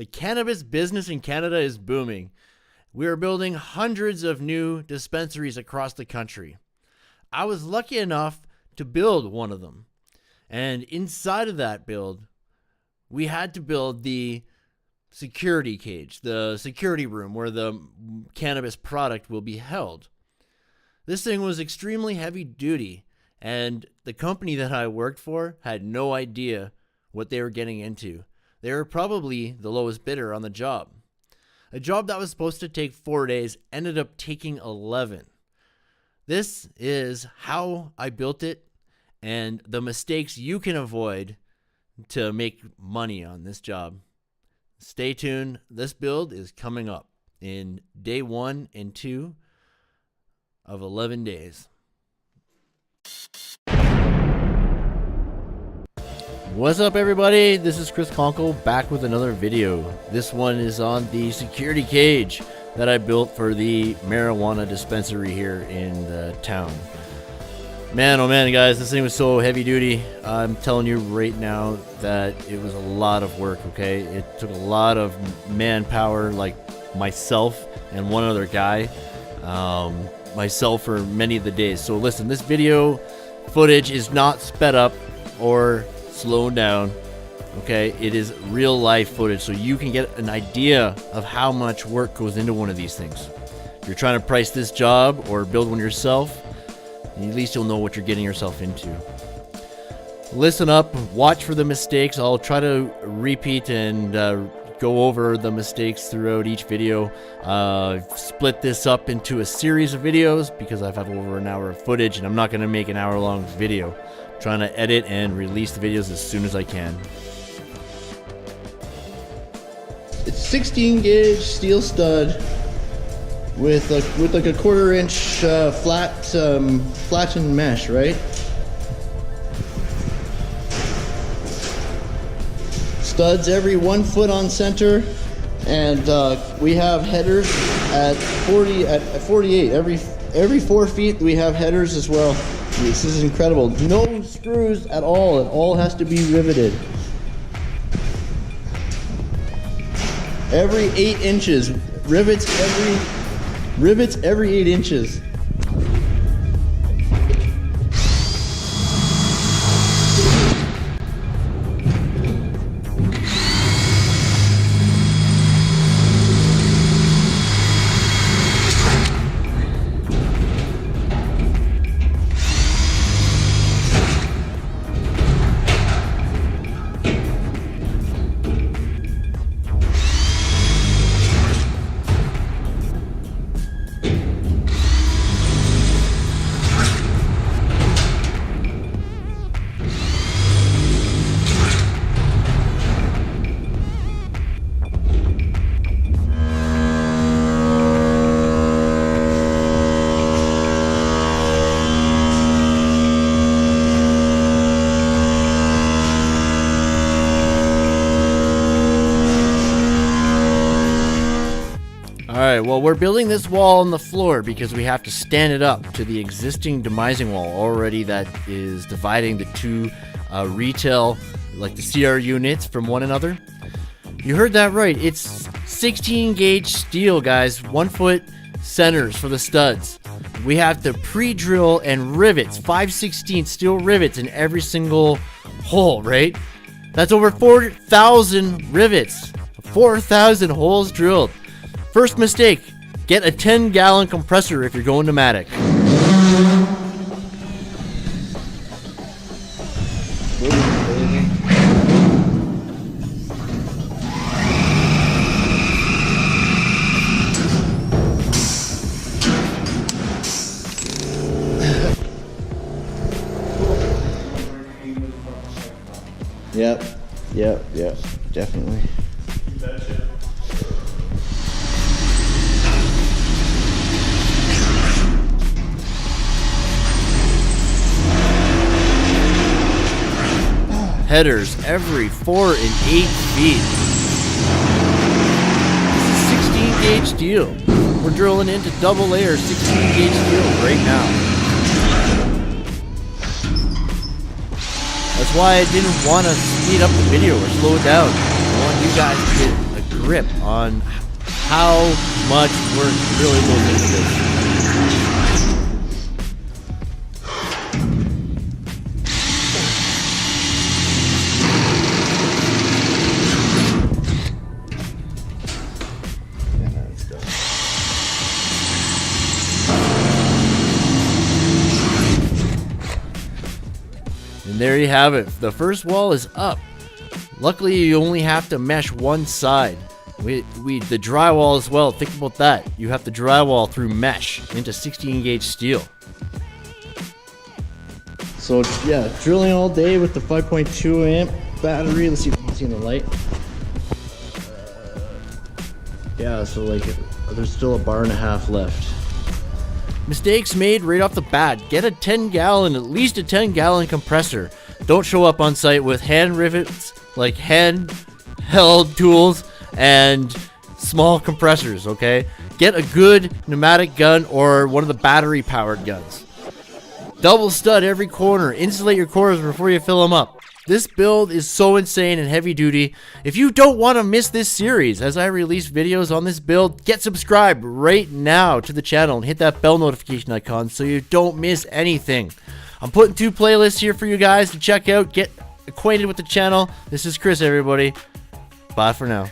The cannabis business in Canada is booming. We are building hundreds of new dispensaries across the country. I was lucky enough to build one of them. And inside of that build, we had to build the security cage, the security room where the cannabis product will be held. This thing was extremely heavy duty, and the company that I worked for had no idea what they were getting into. They were probably the lowest bidder on the job. A job that was supposed to take 4 days ended up taking 11. This is how I built it and the mistakes you can avoid to make money on this job. Stay tuned. This build is coming up in day 1 and 2 of 11 days. What's up, everybody? This is Chris Conkle back with another video. This one is on the security cage that I built for the marijuana dispensary here in the town. Man, oh man, guys, this thing was so heavy duty. I'm telling you right now that it was a lot of work, okay? It took a lot of manpower, like myself and one other guy, myself for many of the days. So listen, this video footage is not sped up or slowed down, okay? It is real life footage, so you can get an idea of how much work goes into one of these things. If you're trying to price this job or build one yourself, at least you'll know what you're getting yourself into. Listen up, watch for the mistakes. I'll try to repeat and go over the mistakes throughout each video. Split this up into a series of videos because I've had over an hour of footage and I'm not going to make an hour-long video. I'm trying to edit and release the videos as soon as I can. It's 16 gauge steel stud with like a 1/4 inch flattened mesh, right? Studs every 1 foot on center, and we have headers at 48. Every 4 feet we have headers as well. This is incredible. No screws at all. It all has to be riveted. Every 8 inches, rivets every 8 inches. Alright, well, we're building this wall on the floor because we have to stand it up to the existing demising wall already that is dividing the two retail, like the CR units from one another. You heard that right. It's 16 gauge steel, guys. 1 foot centers for the studs. We have to pre-drill and rivets, 5/16 steel rivets in every single hole, right? That's over 4,000 rivets, 4,000 holes drilled. First mistake, get a 10-gallon compressor if you're going pneumatic. Yep, definitely. Headers every 4 and 8 feet. This is 16 gauge steel. We're drilling into double layer 16 gauge steel right now. That's why I didn't want to speed up the video or slow it down. I want you guys to get a grip on how much work really goes into this. And there you have it. The first wall is up. Luckily, you only have to mesh one side. The drywall as well. Think about that. You have to drywall through mesh into 16 gauge steel. So yeah, drilling all day with the 5.2 amp battery. Let's see if you can see in the light. Yeah, so like there's still a bar and a half left. Mistakes made right off the bat. Get a 10 gallon, at least a 10 gallon compressor. Don't show up on site with hand rivets, like hand-held tools and small compressors, okay? Get a good pneumatic gun or one of the battery-powered guns. Double stud every corner. Insulate your corners before you fill them up. This build is so insane and heavy duty. If you don't want to miss this series as I release videos on this build, get subscribed right now to the channel and hit that bell notification icon so you don't miss anything. I'm putting 2 playlists here for you guys to check out. Get acquainted with the channel. This is Chris, everybody. Bye for now.